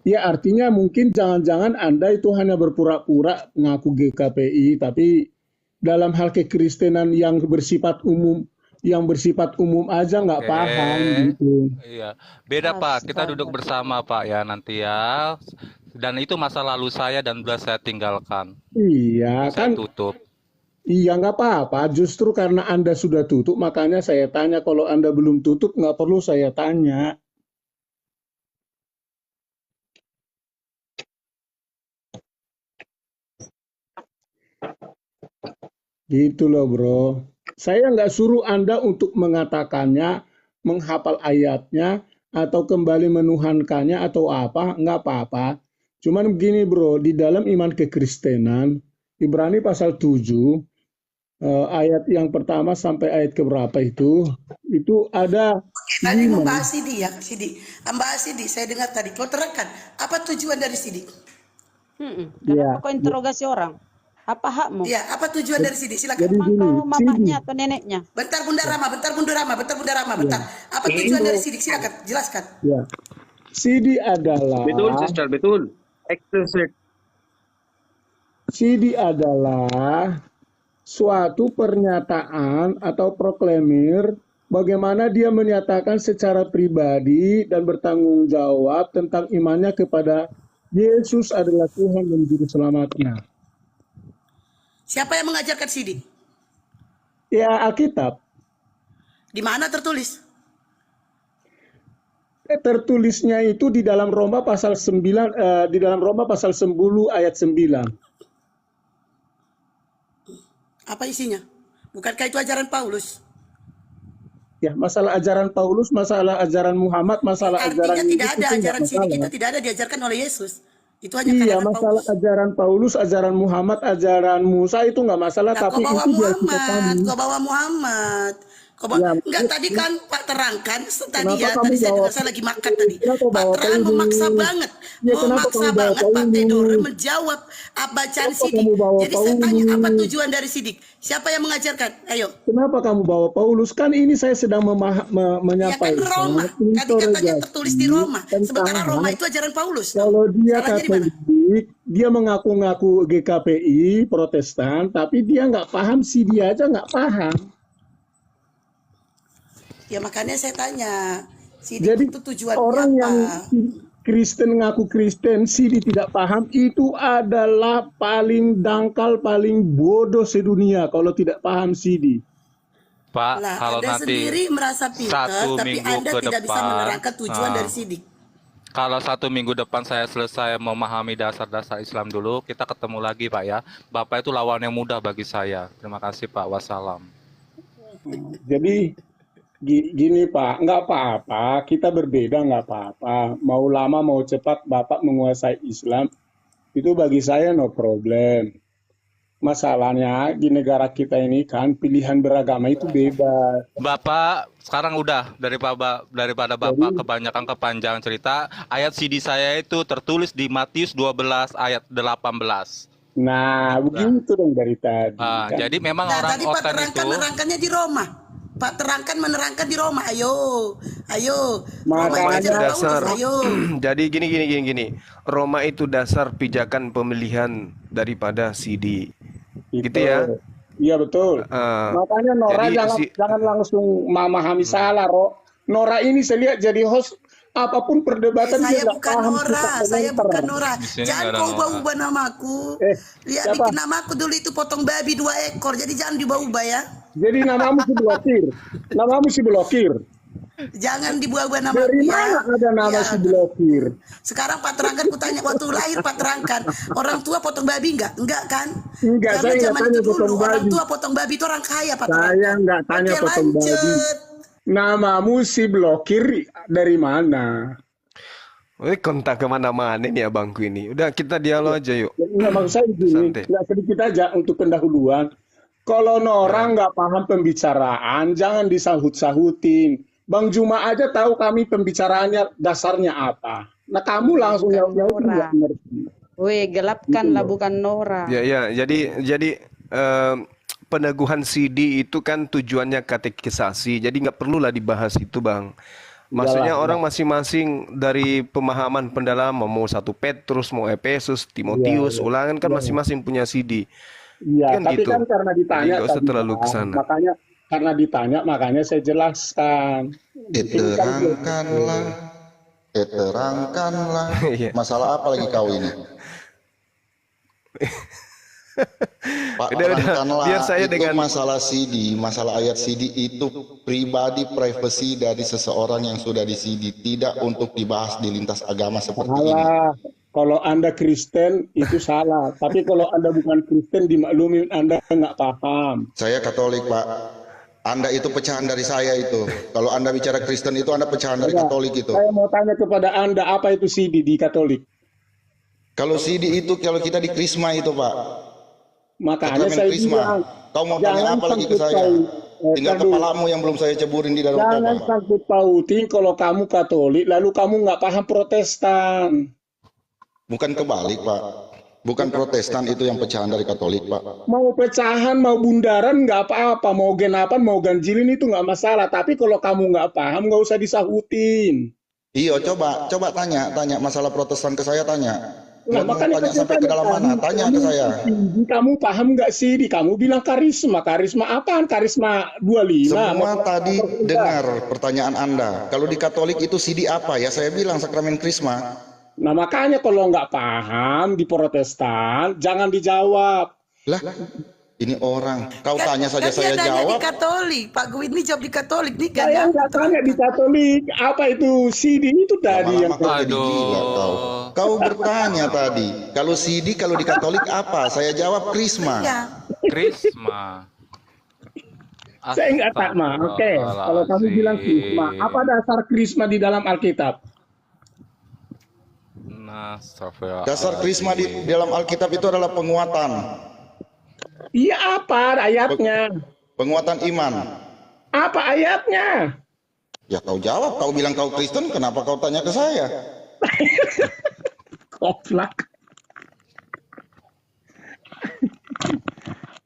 Ya artinya mungkin jangan-jangan Anda itu hanya berpura-pura ngaku GKPI, tapi dalam hal kekristenan yang bersifat umum aja nggak Oke, paham gitu. iya. Beda Pak, kita duduk Astaga. bersama Pak ya nanti ya. Dan itu masa lalu saya dan sudah saya tinggalkan. Iya Sudah saya kan, tutup. iya nggak apa-apa. Justru karena Anda sudah tutup, makanya saya tanya. Kalau Anda belum tutup, nggak perlu saya tanya. Gitu loh bro. Saya nggak suruh Anda untuk mengatakannya, menghafal ayatnya, atau kembali menuhankannya atau apa, nggak apa-apa. Cuman begini bro, di dalam iman kekristenan, Ibrani pasal 7, ayat yang pertama sampai ayat keberapa itu ada Tadi lima. membahas Sidi ya, Sidi. Membahas Sidi, saya dengar tadi. Kau terangkan, apa tujuan dari Sidi? Kenapa Ya, kau interogasi orang? Apa hakmu? Ya, apa tujuan dari Sidi? Silakan. jadi Emang gini, kau Sidi, mamanya atau neneknya? Bentar Bunda Rama, bentar Bunda Rama, bentar Bunda Rama, ya, bentar. Apa tujuan dari Sidik? Silakan, jelaskan. ya. Sidi betul adalah sister, betul. Explicit. Sidi adalah suatu pernyataan atau proklamir bagaimana dia menyatakan secara pribadi dan bertanggung jawab tentang imannya kepada Yesus adalah Tuhan dan Juru Selamatnya. Siapa yang mengajarkan Sidik? Ya Alkitab. Di mana tertulis? Tertulisnya itu di dalam Roma pasal 9, di dalam Roma pasal 10 ayat 9. Apa isinya? Bukankah itu ajaran Paulus? Ya, masalah ajaran Paulus, masalah ajaran Muhammad, masalah Artinya ajaran tidak Yesus ada itu enggak ajaran Sidik masalah. itu tidak ada diajarkan oleh Yesus. Itu hanya Iya, karangan masalah Paulus. ajaran Paulus, ajaran Muhammad, ajaran Musa itu nggak masalah, Nah, kau tapi bawa itu dia kita Muhammad, kami. kau bawa Muhammad. Ya, Enggak, tadi kan Pak terangkan tadi kenapa ya, kamu tadi saya bawa dengar saya lagi makan tadi. kenapa Pak bawa terang memaksa Paulus? banget, Ya, kenapa kamu bawa Pak Tedor Paulus? menjawab bacaan Kenapa Sidik. kamu bawa Jadi saya tanya apa Paulus? tujuan dari Sidik? Siapa yang mengajarkan? Ayo. Kenapa kamu bawa Paulus? Kan ini saya sedang Ya kan Roma. menyampaikan Tadi katanya tertulis di interogasi Roma. tentang Sementara Roma itu ajaran Paulus. Toh. kalau dia Salahnya di mana? Katolik, dia mengaku-ngaku GKPI, Protestan, tapi dia nggak paham sih, dia aja nggak paham. Ya makanya saya tanya, Sidik Jadi itu tujuannya orang apa? yang Kristen ngaku Kristen, sih dia tidak paham, itu adalah paling dangkal, paling bodoh sedunia kalau tidak paham Sidi. Pak, Lah, kalau Anda nanti sendiri merasa pintar, satu tapi minggu Anda ke tidak bisa depan, menerangkan tujuan dari Sidik. kalau 1 minggu depan saya selesai memahami dasar-dasar Islam dulu, kita ketemu lagi Pak ya. Bapak itu lawan yang mudah bagi saya. Terima kasih Pak. Wassalam. Jadi gini Pak, nggak apa-apa, kita berbeda nggak apa-apa. Mau lama mau cepat Bapak menguasai Islam, itu bagi saya no problem. Masalahnya di negara kita ini kan pilihan beragama itu bebas. Bapak sekarang udah daripada Bapak Jadi kebanyakan kepanjangan cerita, ayat CD saya itu tertulis di Matius 12 ayat 18. nah Udah. begitu dong dari tadi kan. Jadi memang Nah, orang tadi Pak orten itu menerangkannya di Roma. Pak terangkan menerangkan di Roma. Ayo, ayo. Roma itu Roma itu ajaran Makanya Paulus. dasar. Ayo. Jadi gini. Roma itu dasar pijakan pemilihan daripada CD. Gitu ya. itu, iya betul. Eh, Makanya Nora jadi jangan langsung memahami salah, Nora ini saya lihat jadi host apapun perdebatan dia Saya nggak bukan paham Nora, kita saya bukan komentar. Nora. di sini Jangan nggak ada kau Nora. ubah-ubah namaku. Lihat Siapa? bikin namaku dulu itu potong babi 2 ekor. Jadi jangan diubah-ubah ya. Jadi namamu si blokir. Namamu si blokir. Jangan diubah-ubah Dari namaku mana ya. ada nama Ya. si blokir? Sekarang Pak terangkan kutanya waktu lahir Pak terangkan orang tua potong babi enggak? Enggak kan? Enggak, Karena saya nggak zaman tanya itu dulu potong orang babi. tua potong babi itu orang kaya Pak Saya terangkan. nggak tanya Oke, potong babi. lanjut. Namamu si blokir dari mana? kontak kemana-mana nih abangku ini. Udah kita dialog aja yuk. Nggak, maksud saya begini, Santai. nggak sedikit aja untuk pendahuluan. Kalau orang Nah, nggak paham pembicaraan, jangan disahut-sahutin. Bang Juma aja tahu kami pembicaraannya dasarnya apa. Nah kamu langsung Bukan jawab itu Nora. nggak ngerti. Weh, Gitu gelapkanlah loh. bukan Nora. ya. Jadi peneguhan CD itu kan tujuannya katekisasi. Jadi nggak perlulah dibahas itu, Bang. Maksudnya Iyalah, orang masing-masing dari pemahaman pendalaman, mau 1 Petrus, mau Efesus, Timotius, iya, Ulangan kan iya. masing-masing punya CD. Iya, Kan tapi kan gitu. karena Jadi ditanya nggak usah tadi, terlalu ke Pak, sana. makanya karena ditanya makanya saya jelaskan. Ini kan Terangkanlah, terangkanlah. Iya. Masalah apa lagi kau ini? Pak, Udah, terangkanlah. biar saya Itu dengan masalah CD, masalah ayat CD itu pribadi privasi dari seseorang yang sudah di CD, tidak untuk dibahas di lintas agama seperti ini. salah. Kalau Anda Kristen itu salah, tapi kalau Anda bukan Kristen dimaklumin Anda nggak paham. Saya Katolik, Pak. Anda itu pecahan dari saya itu. Kalau Anda bicara Kristen itu Anda pecahan dari Saya, Katolik itu. saya mau tanya kepada Anda apa itu CD di Katolik? Kalau CD itu kalau kita di Krisma itu, Pak. Makanya Sakramen saya Krisma. bilang Kau mau tanya jangan apa lagi ke sangkut saya? paut. Tinggal Tadu, kepalamu yang belum saya ceburin di dalam jangan koper. sangkut pautin kalau kamu Katolik lalu kamu nggak paham Protestan. Bukan kebalik, Pak. Bukan Protestan itu yang pecahan dari Katolik, Pak. Mau pecahan, mau bundaran nggak apa-apa, mau genapan, mau ganjilin itu nggak masalah. Tapi kalau kamu nggak paham nggak usah disahutin. Iya, coba tanya masalah Protestan ke saya, tanya. Nah, Mau makanya tanya sampai ke dalam mana? Tanya ke saya. Kamu paham nggak sih? Kamu bilang karisma apaan? Karisma 25. Semua tadi dengar pertanyaan Anda. Kalau di Katolik itu CD apa? Ya saya bilang sakramen Krisma. Nah makanya kalau nggak paham di Protestan jangan dijawab. Lah, ini orang. Kau Kan, tanya saja kan dia saya nanya di jawab. Katolik. Pak Gwin ini jawab di Katolik nih kan Saya ya. nggak tanya di Katolik apa itu CD itu tadi yang Lama-lama kau jadi gila kau. Kau bertanya tadi. Kalau CD kalau di Katolik apa? Saya jawab Krisma. Ya. Krisma. saya nggak tak mah. Oke, kalau kamu bilang krisma, apa dasar krisma di dalam Alkitab? Nah, astagfirullah. Dasar Krisma di dalam Alkitab itu adalah penguatan. Iya apa ayatnya? Penguatan iman. Apa ayatnya? Ya kau jawab, kau bilang kau Kristen, kenapa kau tanya ke saya? Koplak.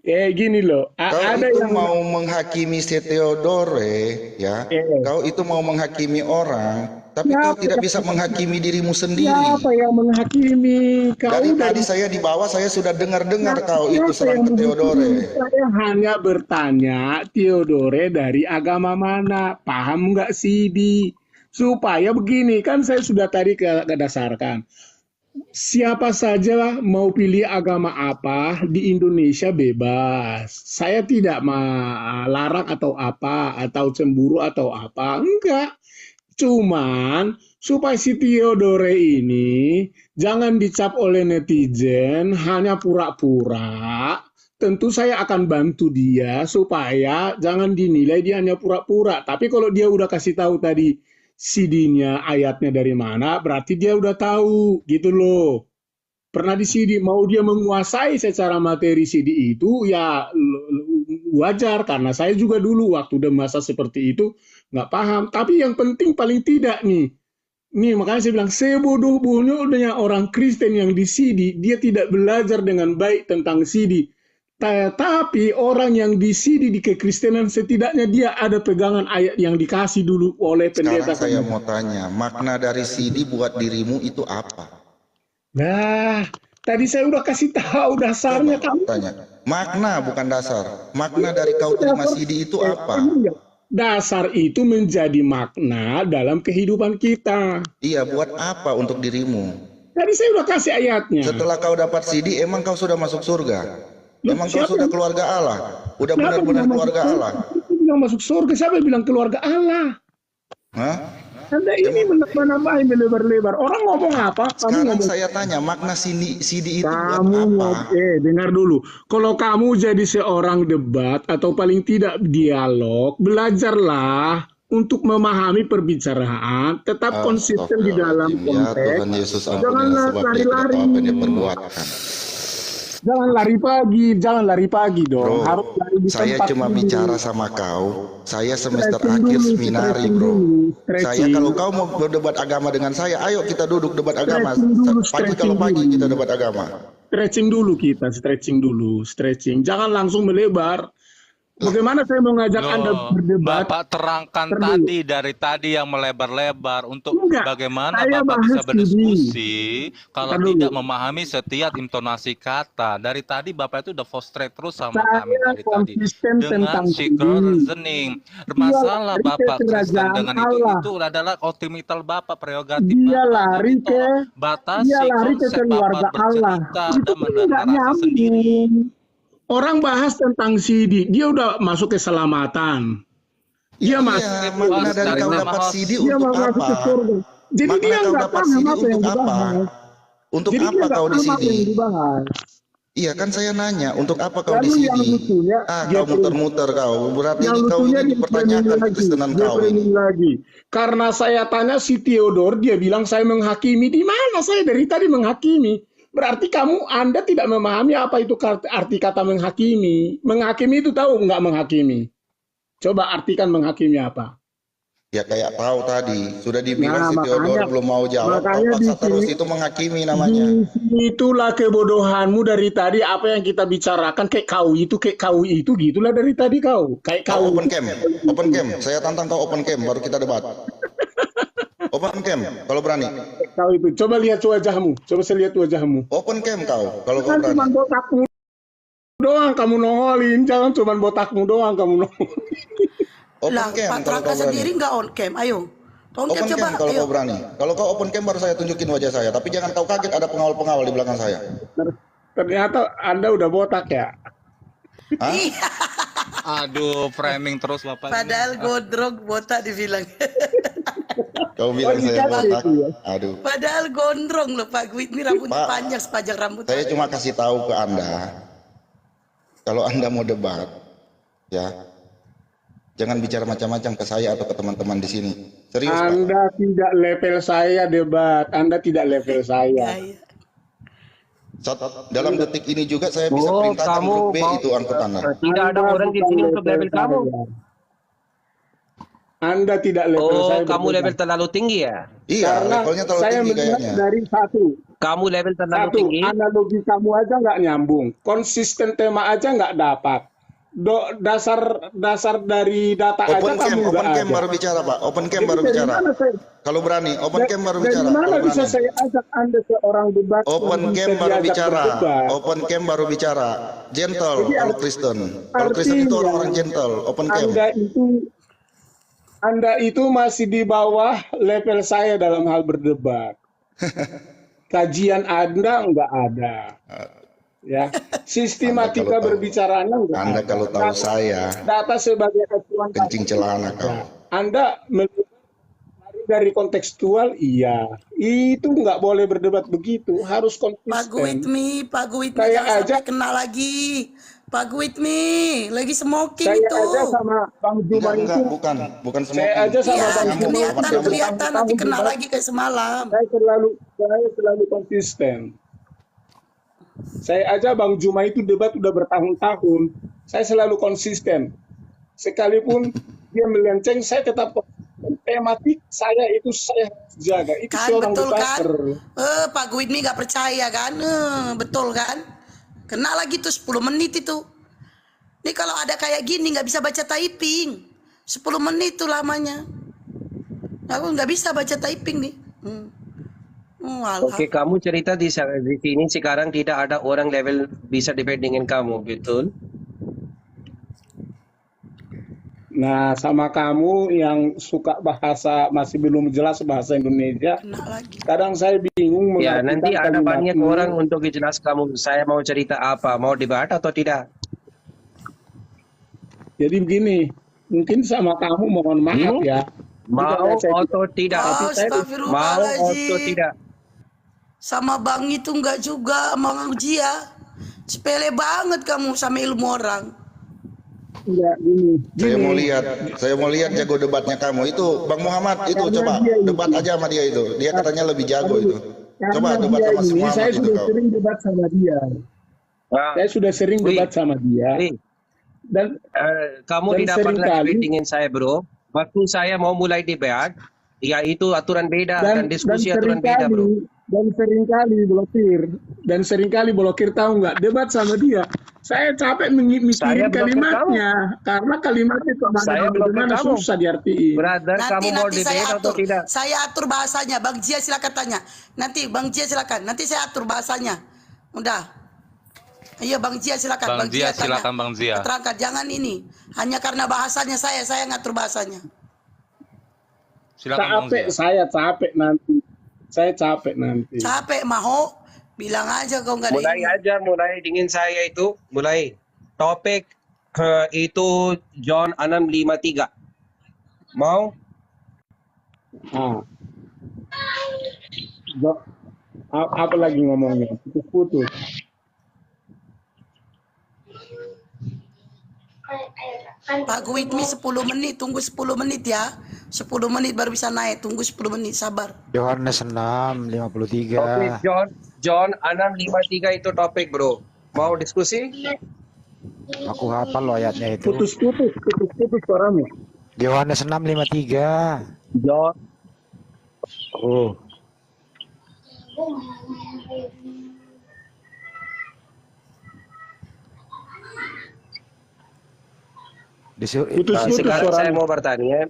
Gini loh, Kau ada itu yang mau menghakimi si Theodore, ya. Kau itu mau menghakimi orang, tapi Ya, kau tidak bisa menghakimi dirimu sendiri. siapa yang menghakimi kau Dari tadi dari saya di bawah saya sudah dengar-dengar kau itu siapa serang yang ke Theodore. menghakimi? Saya hanya bertanya Theodore dari agama mana, paham nggak sih supaya begini kan saya sudah tadi kedasarkan. Siapa saja mau pilih agama apa di Indonesia bebas. Saya tidak melarang atau apa atau cemburu atau apa. Enggak. Cuman supaya si Theodore ini jangan dicap oleh netizen hanya pura-pura. Tentu saya akan bantu dia supaya jangan dinilai dia hanya pura-pura. Tapi kalau dia udah kasih tahu tadi CD-nya ayatnya dari mana, berarti dia udah tahu gitu loh. Pernah di CD, mau dia menguasai secara materi CD itu ya wajar karena saya juga dulu waktu udah masa seperti itu nggak paham. Tapi yang penting paling tidak nih makanya saya bilang sebodoh-bodohnya orang Kristen yang di CD dia tidak belajar dengan baik tentang CD. Tapi orang yang di CD di kekristenan setidaknya dia ada pegangan ayat yang dikasih dulu oleh pendeta. Sekarang saya mau tanya, makna dari CD buat dirimu itu apa? Nah, tadi saya udah kasih tahu dasarnya kamu. Tanya, makna bukan dasar. Makna dari kau terima CD itu apa? Dasar itu menjadi makna dalam kehidupan kita. Iya, buat apa untuk dirimu? Tadi saya udah kasih ayatnya. Setelah kau dapat CD, emang kau sudah masuk surga? Emang kau Siapa sudah yang- keluarga Allah? Udah Siapa benar-benar yang keluarga masuk Allah? surga? Siapa yang bilang masuk surga? Siapa yang bilang keluarga Allah? Hah? Anda ini menambahin melebar-lebar. Orang ngomong apa? Kamu Sekarang ngomong. saya tanya, makna CD itu buat Kamu apa? dengar dulu. Kalau kamu jadi seorang debat atau paling tidak dialog, belajarlah untuk memahami perbicaraan, tetap konsisten di dalam Ya konteks. Tuhan Yesus Janganlah ampunilah sebab dia tidak lari-lari. tahu apa yang dia perbuatkan. Jangan lari pagi dong. Bro, Harus lari di saya tempat cuma dulu. bicara sama kau. Saya semester Stretching akhir dulu, seminari, stretching bro. dulu, Saya stretching. kalau kau mau berdebat agama dengan saya, ayo kita duduk debat agama. Stretching dulu, Pagi kalau stretching pagi dulu. kita debat agama. Stretching dulu kita, stretching dulu, stretching. Jangan langsung melebar. Bagaimana saya mau ngajak Anda Loh, berdebat? Bapak terangkan Ntar dulu. tadi dari tadi yang melebar-lebar untuk Enggak, bagaimana saya Bapak bisa bahas studi. berdiskusi kalau Ntar dulu. tidak memahami setiap intonasi kata. Dari tadi Bapak itu udah frustrate terus sama kami Saya dari tadi konsisten dengan tentang circle studi. reasoning. Masalah lari ke Bapak Kristen kerajaan dengan Allah. itu adalah ultimital Bapak, prerogatif Dia Bapak. lari Jadi ke tolong batasi keluarga konsep Bapak Allah. bercerita Itu dan pun nggak menarasi sendiri. nyambung. Orang bahas tentang CD, dia udah masuk keselamatan. Dia masuk Iya, ke makna dari cari kau nama dapat host. CD dia untuk mau masuk apa? ke surga. Jadi Makna dia kau nggak dapat paham CD apa yang untuk apa? dibahas. Untuk Jadi dia apa nggak kau di paham apa yang sini? dibahas. Iya kan saya nanya, untuk apa kau di Lalu yang sini? lucunya, dia Kau muter-muter kau. Berarti yang ini kau lucunya ini dia dipertanyakan framing lagi, kekristenan dia kau ini. framing lagi. Karena saya tanya si Theodore, dia bilang saya menghakimi. Di mana saya dari tadi menghakimi? Berarti Anda tidak memahami apa itu arti kata menghakimi. Menghakimi itu tahu nggak menghakimi? Coba artikan menghakimi apa? Ya kayak tahu tadi, sudah dibilang Nah, si Theodore makanya- belum mau jawab, kau makanya paksa di terus, sini- itu menghakimi namanya. Itulah kebodohanmu dari tadi, apa yang kita bicarakan kayak kau itu gitulah dari tadi kau. Kayak Kau kau. open cam, saya tantang kau open cam, baru kita debat. Open cam, kalau berani. Kau itu. Coba lihat wajahmu. Coba saya lihat wajahmu. Open cam kau, kalau kau Kan berani. cuma botakmu doang kamu nongolin, jangan cuma botakmu doang kamu nongolin. Open Lah, cam Pak kalau Traka kau berani. sendiri nggak on cam, ayo. On cam Open coba, cam kalau ayo. kau berani. Kalau kau open cam baru saya tunjukin wajah saya, tapi jangan kau kaget ada pengawal-pengawal di belakang saya. Ternyata Anda udah botak ya. Hah? Iya, Aduh, framing terus Bapak. padahal gondrong botak dibilang. Kau bilang saya dikasih botak. itu ya. Aduh. Padahal gondrong loh Pak Gwit, ini rambutnya Pak, panjang sepanjang rambut. Saya cuma kasih tahu ke Anda, kalau Anda mau debat, ya, jangan bicara macam-macam ke saya atau ke teman-teman di sini. Serius, Pak. Anda tidak level saya debat. Anda tidak level saya. Gaya. Dalam detik ini juga saya bisa Oh, perintahkan kamu grup B mau- itu angkut Anda. Tidak ada Anda orang di bukan sini untuk level kamu. saya. Anda tidak level Oh, saya. kamu berdebat. level terlalu tinggi ya? Iya, Karena levelnya terlalu saya tinggi melihat kayaknya. dari satu, Kamu level terlalu tinggi? analogi kamu aja nggak nyambung, konsisten tema aja nggak dapat, dasar dari data aja Open cam, kamu nggak open cam ada. baru bicara, Pak. Open cam Jadi baru dari bicara. mana saya- Kalau berani, open cam baru dari bicara. mana Kalau bisa berani. saya ajak Anda seorang debat? Open yang cam bisa baru diajak bicara. berdebat? Open cam baru bicara. Gentle Jadi kalau Kristen. Kalau Kristen itu artinya orang-orang gentle. Open cam. Anda itu masih di bawah level saya dalam hal berdebat. Kajian Anda nggak ada. Ya, sistematika Anda kalau tahu- berbicaranya nggak Anda ada. kalau tahu saya, Data sebagai acuan kencing celana kau. Anda melihat dari kontekstual, iya. Itu nggak boleh berdebat begitu, harus Pak konsisten. Gwitmi Saya jangan sampai aja- kena lagi. Pak Gwitmi lagi smoking Saya itu. aja sama Bang Juma Enggak, itu, bukan saya smoking. aja sama Iya, Bang Juma kelihatan itu nanti kena bertahun-tahun lagi kayak semalam. saya selalu konsisten. Saya aja Bang Juma itu debat udah bertahun-tahun. Saya selalu konsisten. Sekalipun dia melenceng, saya tetap konsisten. Tematik saya itu saya jaga. Itu Kan seorang betul kan? debater. Pak Gwitmi gak percaya kan? Betul kan? Kena lagi tuh 10 menit itu. Nih kalau ada kayak gini nggak bisa baca typing. 10 menit tuh lamanya. Aku nggak bisa baca typing nih. Walah. Oke, kamu cerita di sini sekarang tidak ada orang level bisa debate dengan kamu, betul? Nah, sama kamu yang suka bahasa masih belum jelas bahasa Indonesia, Kena lagi. kadang saya bingung Ya, mengartikan nanti ada kalimat banyak ini. orang untuk jelas kamu. Saya mau cerita apa? Mau debat atau tidak? Jadi begini, mungkin sama kamu mohon maaf ya. Mau Bukannya saya atau tidak? Oh, Mau atau astagfirullahaladzim. tidak? Sama Bang itu enggak juga, Bang Ujia. Sepele banget kamu sama ilmu orang. Enggak, gini. Saya mau lihat jago debatnya kamu. Itu Bang Muhammad itu Karena coba dia ini- debat aja sama dia itu. Dia katanya lebih jago itu. Coba Karena debat dia sama si ini, Muhammad saya itu sudah kau. sering debat sama dia. Ah, Saya sudah sering Wih. debat sama dia. Wih, Dan kamu Dan tidak pernah seringkali- debate dengan saya, bro. Waktu saya mau mulai debat, ya itu aturan beda dan diskusi aturan beda, bro. Dan seringkali blokir tahu nggak debat sama dia. Saya capek Saya mikirin belum ke kamu. kalimatnya karena kalimatnya Saya belum ke bagaimana kamu. susah diartiin. Brother, kamu mau Nanti saya debate atau atur. tidak? Saya atur bahasanya. Bang Jia silakan tanya. Nanti Bang Jia silakan. Nanti saya atur bahasanya. Udah. Iya Bang Jia silakan. Bang Jia, tanya. silakan Bang Jia. Terangkan, jangan ini. Hanya karena bahasanya saya ngatur bahasanya. Silakan Bang Zia. Saya capek nanti. Saya capek nanti. Capek maho, bilang aja kau nggak ada Mulai ini. aja, mulai dengan saya itu. Mulai. Topik itu John 6:53. Mau? Ah. Apa lagi ngomongnya? Putus-putus. Pak Guitmi 10 menit, tunggu 10 menit ya. 10 menit baru bisa naik, tunggu 10 menit, sabar. Yohanes 6:53. Oke, John 6:53 itu topik, bro. Mau diskusi? Aku hafal loh ayatnya itu. Putus-putus suaramu. Yohanes 6:53. John. Oh. Putus-putus Sekarang saya suaramu. mau bertanya,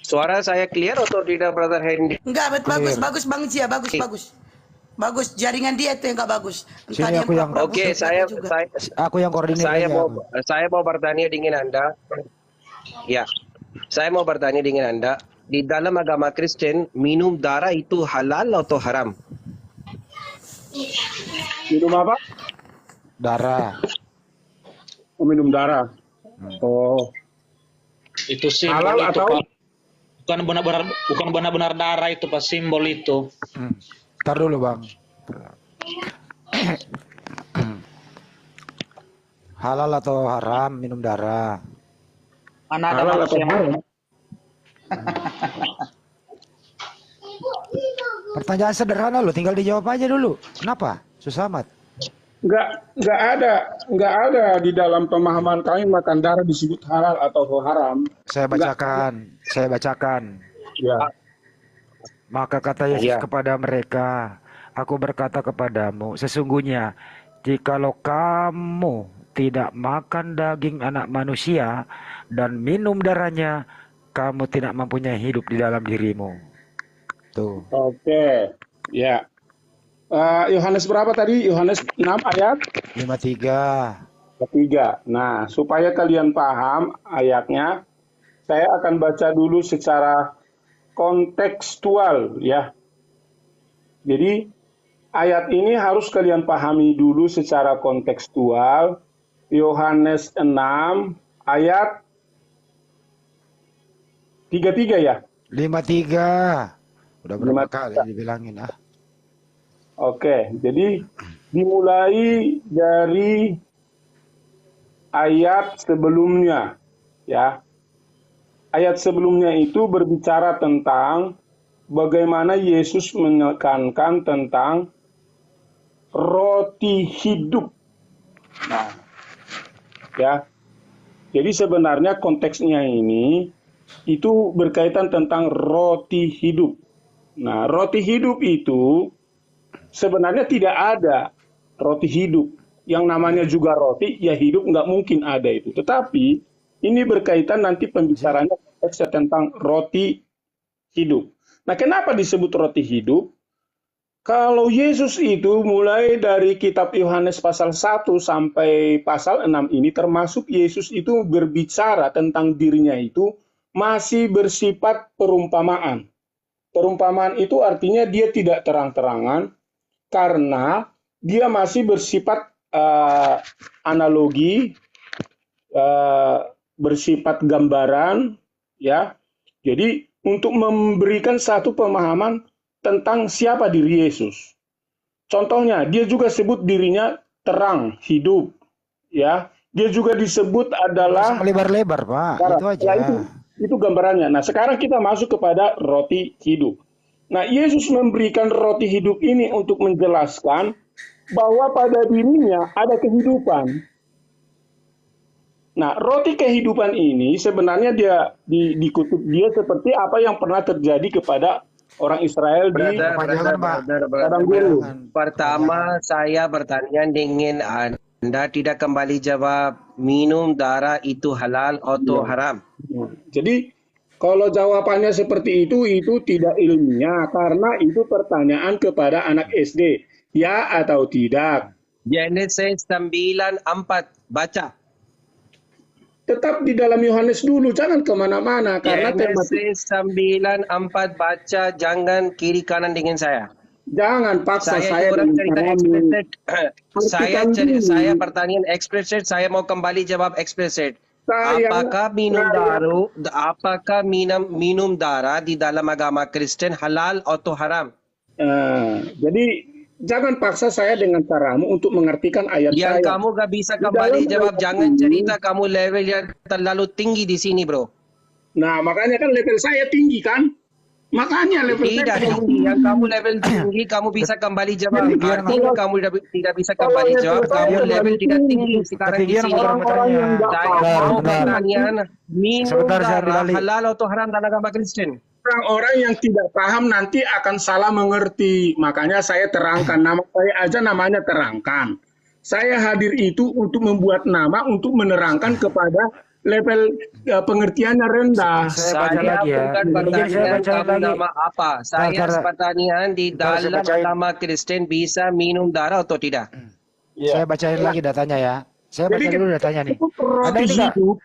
suara saya clear atau tidak, Brother Hendy? Enggak, bagus Bang Jia, bagus. Bagus, jaringan dia itu yang enggak bagus. Entah Sini dia aku yang- bagus, Oke, dia juga. Aku yang koordinir saya aja. mau bertanya dengan Anda. Ya, saya mau bertanya dengan Anda. Di dalam agama Kristen, minum darah itu halal atau haram? Minum apa? Darah. Minum darah. Oh. Itu simbol Halal itu, atau? Pak. Bukan benar-benar darah itu, Pak, simbol itu. Ntar dulu bang. Halal atau haram minum darah? Mana ada Halal manusia atau yang haram? Pertanyaan sederhana loh, tinggal dijawab aja dulu. Kenapa? Susah amat. Nggak ada di dalam pemahaman kami makan darah disebut halal atau haram. Saya bacakan. Ya. Maka kata Yesus Ya. kepada mereka, aku berkata kepadamu, sesungguhnya jikalau kamu tidak makan daging anak manusia dan minum darahnya, kamu tidak mempunyai hidup di dalam dirimu. Tuh. Oke. Ya. Yohanes berapa tadi? Yohanes 6 ayat 53. 3. Nah, supaya kalian paham ayatnya, saya akan baca dulu secara kontekstual ya. Jadi ayat ini harus kalian pahami dulu secara kontekstual. Yohanes 6 ayat 33 ya. 53. Udah berapa 53. kali dibilangin ah? Oke, jadi dimulai dari ayat sebelumnya ya. Ayat sebelumnya itu berbicara tentang bagaimana Yesus menekankan tentang roti hidup. Nah, ya. Jadi sebenarnya konteksnya ini itu berkaitan tentang roti hidup. Nah, roti hidup itu sebenarnya tidak ada roti hidup. Yang namanya juga roti, ya hidup nggak mungkin ada itu. Tetapi ini berkaitan nanti pembicaranya tentang roti hidup. Nah, kenapa disebut roti hidup? Kalau Yesus itu mulai dari kitab Yohanes pasal 1 sampai pasal 6 ini, termasuk Yesus itu berbicara tentang dirinya itu masih bersifat perumpamaan. Perumpamaan itu artinya dia tidak terang-terangan, karena dia masih bersifat analogi, bersifat gambaran, ya. Jadi untuk memberikan satu pemahaman tentang siapa diri Yesus. Contohnya, dia juga sebut dirinya terang hidup, ya. Dia juga disebut adalah Melebar-lebar Pak, itu aja. Ya, itu gambarannya. Nah, sekarang kita masuk kepada roti hidup. Nah, Yesus memberikan roti hidup ini untuk menjelaskan bahwa pada dirinya ada kehidupan. Nah, roti kehidupan ini sebenarnya dia dikutip dia seperti apa yang pernah terjadi kepada orang Israel di Jangan, Pak. Brother. padang gurun. Pertama saya bertanya dengan Anda. Anda tidak kembali jawab minum darah itu halal atau Ya. haram. Jadi kalau jawabannya seperti itu tidak ilmiah karena itu pertanyaan kepada anak SD. Ya atau tidak? Genesis 9:4 baca. Tetap di dalam Yohanes dulu, jangan kemana-mana karena tematik. Genesis 9:4 baca, jangan kiri kanan dengan saya. Jangan paksa Saya saya itu orang dengan cerita caramu. explicit. Artikan dulu. Saya pertanyaan explicit, saya mau kembali jawab explicit. Saya- Apakah minum darah di dalam agama Kristen halal atau haram? Jadi jangan paksa saya dengan caramu untuk mengartikan ayat Yang saya. kamu gak bisa Di kembali dalam jawab, ayat jangan ini- cerita kamu level yang terlalu tinggi di sini, bro. Nah, makanya kan level saya tinggi kan? Makanya level Tidak saya tinggi, yang kamu level tinggi, kamu bisa kembali jawab. Ketinggian Artinya kamu tidak bisa Kalau kembali level jawab, saya kamu terlalu level tidak tinggi. tinggi sekarang di Ketinggian sini. Orang-orang yang nggak Saya paham. mau Benar. pertanyaan, minum Sebentar, saya darah balik. halal atau haram dalam agama Kristen? Orang-orang yang tidak paham nanti akan salah mengerti. Makanya saya terangkan, nama saya aja namanya terangkan. Saya hadir itu untuk membuat nama, untuk menerangkan kepada level pengertiannya rendah. Saya baca lagi ya. bukan Mungkin saya pertanyaan baca kamu lagi. nama apa. Saya Cara- pertanyaan di Ntar saya dalam bacain. agama Kristen bisa minum darah atau tidak? Saya bacain lagi datanya ya. Saya baca Jadi dulu datanya nih. disebut roti Anda ini nggak- hidup.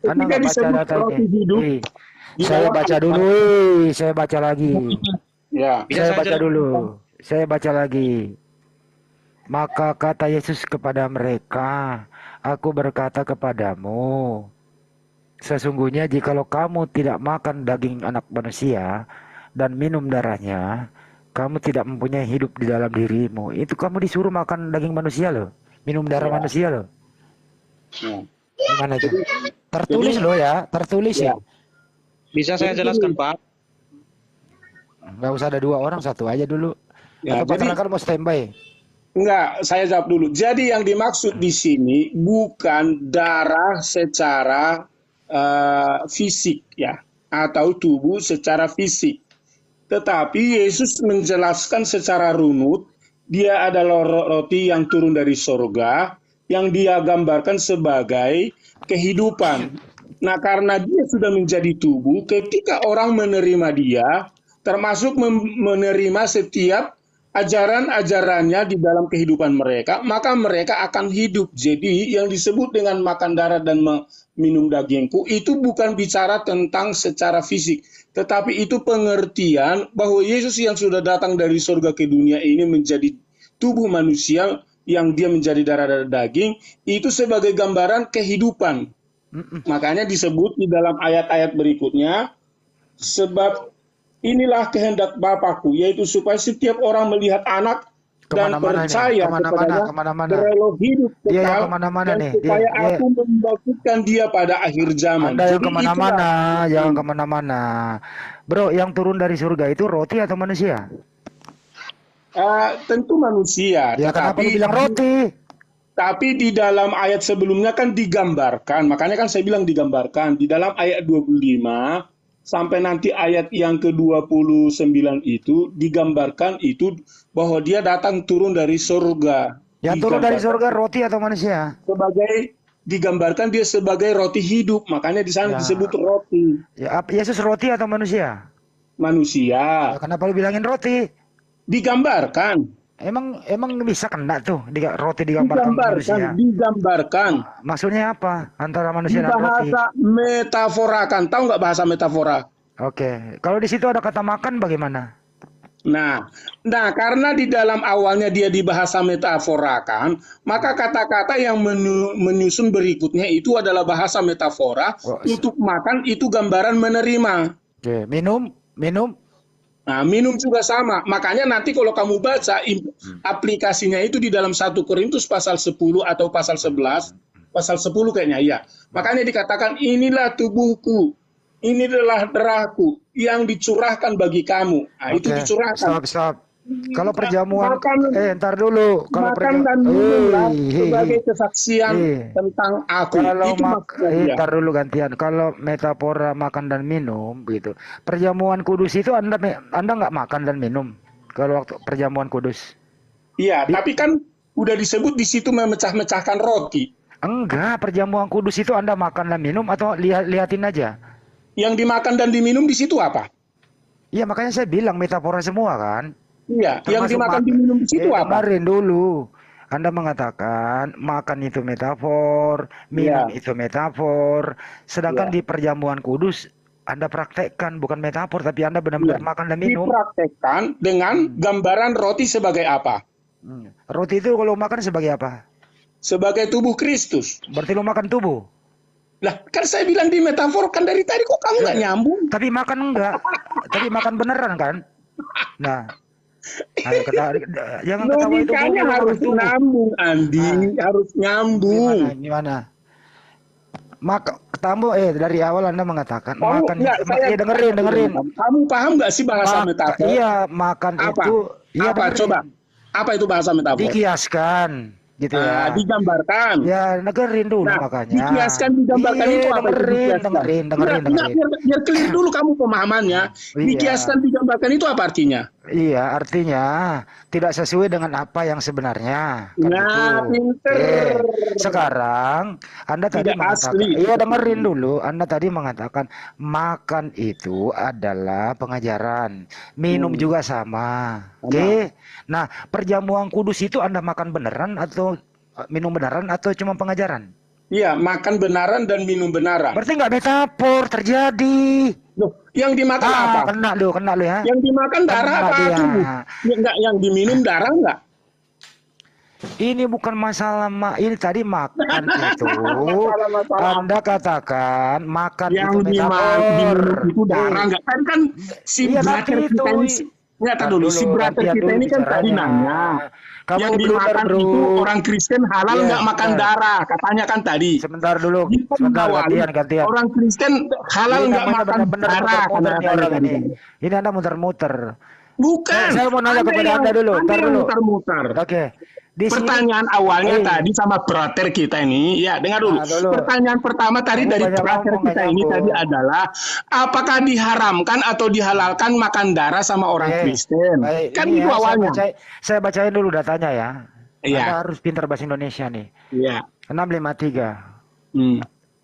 Anda nggak baca disebut datanya. roti hidup, Ih, di saya dalam baca ayat- dulu. Saya baca lagi. Ya. Bisa Saya saya baca jelaskan? dulu. Saya baca lagi. Maka kata Yesus kepada mereka, Aku berkata kepadamu, sesungguhnya jikalau kamu tidak makan daging anak manusia dan minum darahnya, kamu tidak mempunyai hidup di dalam dirimu. Itu kamu disuruh makan daging manusia loh, minum darah manusia loh. Ya. Gimana itu? Tertulis loh ya, tertulis ya. Bisa saya jelaskan, Pak? Nggak usah ada dua orang, satu aja dulu. Ya, Atau Pak jadi- Terangkan mau standby? Enggak, saya jawab dulu. Jadi yang dimaksud di sini bukan darah secara fisik ya, atau tubuh secara fisik. Tetapi Yesus menjelaskan secara runut, dia adalah roti yang turun dari sorga, yang dia gambarkan sebagai kehidupan. Nah, karena dia sudah menjadi tubuh, ketika orang menerima dia, termasuk menerima setiap ajaran-ajarannya di dalam kehidupan mereka, maka mereka akan hidup. Jadi yang disebut dengan makan darah dan minum dagingku itu bukan bicara tentang secara fisik, tetapi itu pengertian bahwa Yesus yang sudah datang dari surga ke dunia ini menjadi tubuh manusia yang dia menjadi darah dan daging, itu sebagai gambaran kehidupan. Makanya disebut di dalam ayat-ayat berikutnya, sebab inilah kehendak Bapakku, yaitu supaya setiap orang melihat anak dan Kemana-mana nih, percaya kepadanya kemana-mana. beroleh hidup Dia yang kekal, kemana-mana dan nih, supaya dia- aku membangkitkan dia pada akhir zaman. Anda yang Jadi kemana-mana, itulah- jangan kemana-mana. Bro, yang turun dari surga itu roti atau manusia? Tentu manusia, Ya kenapa lu tetapi bilang roti? Tapi di dalam ayat sebelumnya kan digambarkan, makanya kan saya bilang digambarkan. Di dalam ayat 25 sampai nanti ayat yang ke-29 itu digambarkan itu bahwa dia datang turun dari surga. Yang turun dari Digambarkan surga roti atau manusia? digambarkan dia sebagai roti hidup, makanya di sana Ya. disebut roti Ya, Yesus roti atau manusia? manusia. Ya, kenapa lu bilangin roti? Digambarkan, Emang bisa kena tuh roti digambarkan manusia? digambarkan. Maksudnya apa antara Di manusia dan roti? bahasa metaforakan, tahu nggak bahasa metafora? Oke, kalau di situ ada kata makan bagaimana? Nah, karena di dalam awalnya dia dibahasa metaforakan, maka kata-kata yang menyusun berikutnya itu adalah bahasa metafora. Oh, Untuk makan itu gambaran menerima. Oke, minum. Nah, minum juga sama. Makanya nanti kalau kamu baca aplikasinya itu di dalam 1 Korintus pasal 10 atau pasal 11, pasal 10 kayaknya ya. Makanya dikatakan inilah tubuhku, ini adalah darahku yang dicurahkan bagi kamu. Nah, itu Oke, dicurahkan. stop. Kalau perjamuan, Makan- ntar dulu. Kalau Makan dan minumlah sebagai Hei. kesaksian tentang aku. Kalau Itu maksudnya dia. ntar dulu gantian. Kalau metafora makan dan minum, begitu. Perjamuan kudus itu Anda nggak makan dan minum kalau waktu perjamuan kudus. Iya, tapi kan Udah disebut di situ memecah-mecahkan roti. Enggak, perjamuan kudus itu Anda makan dan minum atau lihatin aja? Yang dimakan dan diminum di situ apa? Iya, makanya saya bilang metafora semua kan. Iya, yang Termasuk dimakan diminum di situ apa? Dengerin dulu. Anda mengatakan makan itu metafor, minum Iya. itu metafor. Sedangkan Iya. di perjamuan kudus Anda praktekkan bukan metafor, tapi Anda benar-benar Iya. makan dan minum. Dipraktekkan dengan gambaran roti sebagai apa? Roti itu kalau makan sebagai apa? Sebagai tubuh Kristus. Berarti lo makan tubuh. Lah, kan saya bilang dimetaforkan dari tadi, kok kamu nggak nyambung? Tapi makan enggak. Tapi makan beneran kan? Nah, ayo jangan ketawa itu Logikanya dulu, harus makan tubuh. nyambung, Andi. Harus nyambung. Gimana? Kamu dari awal Anda mengatakan Kamu, makan enggak, saya dengerin. Kamu paham nggak sih bahasa metafor? Iya, makan Apa? itu iya Apa? dengerin. Coba. Apa itu bahasa metafor? Dikiaskan gitu ya. Digambarkan. Ya, dengerin dulu Nah, makanya. dikiaskan, digambarkan Iya, itu apa? Itu dikiaskan. dengerin. Biar clear dulu kamu pemahamannya. Iya. Dikiaskan, digambarkan itu apa artinya? Iya, artinya tidak sesuai dengan apa yang sebenarnya. Kan Nah, gitu. pinter. Sekarang Anda tadi Tidak mengatakan, asli. iya dengerin dulu. Anda tadi mengatakan makan itu adalah pengajaran, minum juga sama. Oke. Nah, perjamuan kudus itu Anda makan beneran atau minum beneran atau cuma pengajaran? Iya, makan benaran dan minum benaran. Berarti nggak metafor terjadi. Loh, yang dimakan apa? Kena lu ya. Yang dimakan darah Kena apa dia. tubuh? Enggak, yang diminum darah enggak? Ini bukan masalah ini tadi makan itu. Anda katakan makan Yang itu metafor. diminum itu darah enggak? Kan si Iya, brother nanti kita itu. ini enggak, tahu dulu, si brother lihat kita dulu ini kan tadi bicaranya. nanya. Kamu Yang bentar, dimakan bro. itu orang Kristen halal Iya, enggak makan sebentar. darah? Katanya kan tadi. Sebentar dulu. Kita Sebentar, mengawali gantian. orang Kristen halal Ini enggak namanya makan benar-benar darah? muter-muter nih orang Katanya ini. tadi. Ini Anda muter-muter. Bukan. Saya mau nanya kepada Anda dulu. Anda Ntar yang dulu. muter-muter. Oke. Di sini Pertanyaan awalnya tadi sama brother kita ini, ya dengar dulu. Nah, dulu. Pertanyaan pertama tadi Kamu dari banyak brother ngomong, kita nggak ini nyambung. tadi adalah apakah diharamkan atau dihalalkan makan darah sama orang Oke. Kristen? Baik, Kan ini itu ya, awalnya. saya bacain dulu datanya ya. Iya. Anda harus pintar bahasa Indonesia nih. Iya. 653.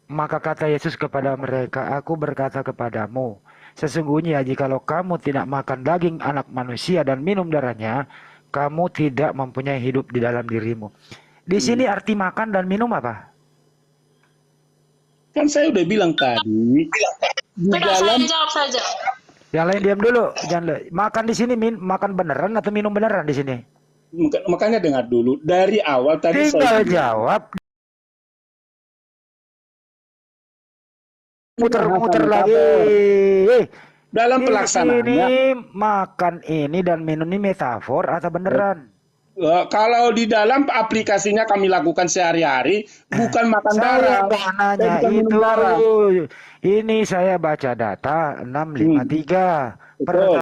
Maka kata Yesus kepada mereka, aku berkata kepadamu, sesungguhnya jikalau kamu tidak makan daging anak manusia dan minum darahnya, kamu tidak mempunyai hidup di dalam dirimu. Di sini arti makan dan minum apa? Kan saya udah bilang tadi di dalam jawab saja. Yang lain diam dulu. Makan di sini makan beneran atau minum beneran di sini? makanya dengar dulu dari awal tadi Tinggal saya bilang, jawab. Muter-muter lagi. dalam Di pelaksanaannya sini makan ini dan minum ini metafor atau beneran? kalau di dalam aplikasinya kami lakukan sehari-hari bukan makan darah. Saya nggak nanya bukan minum itu. darah. Ini saya baca data 653. Betul.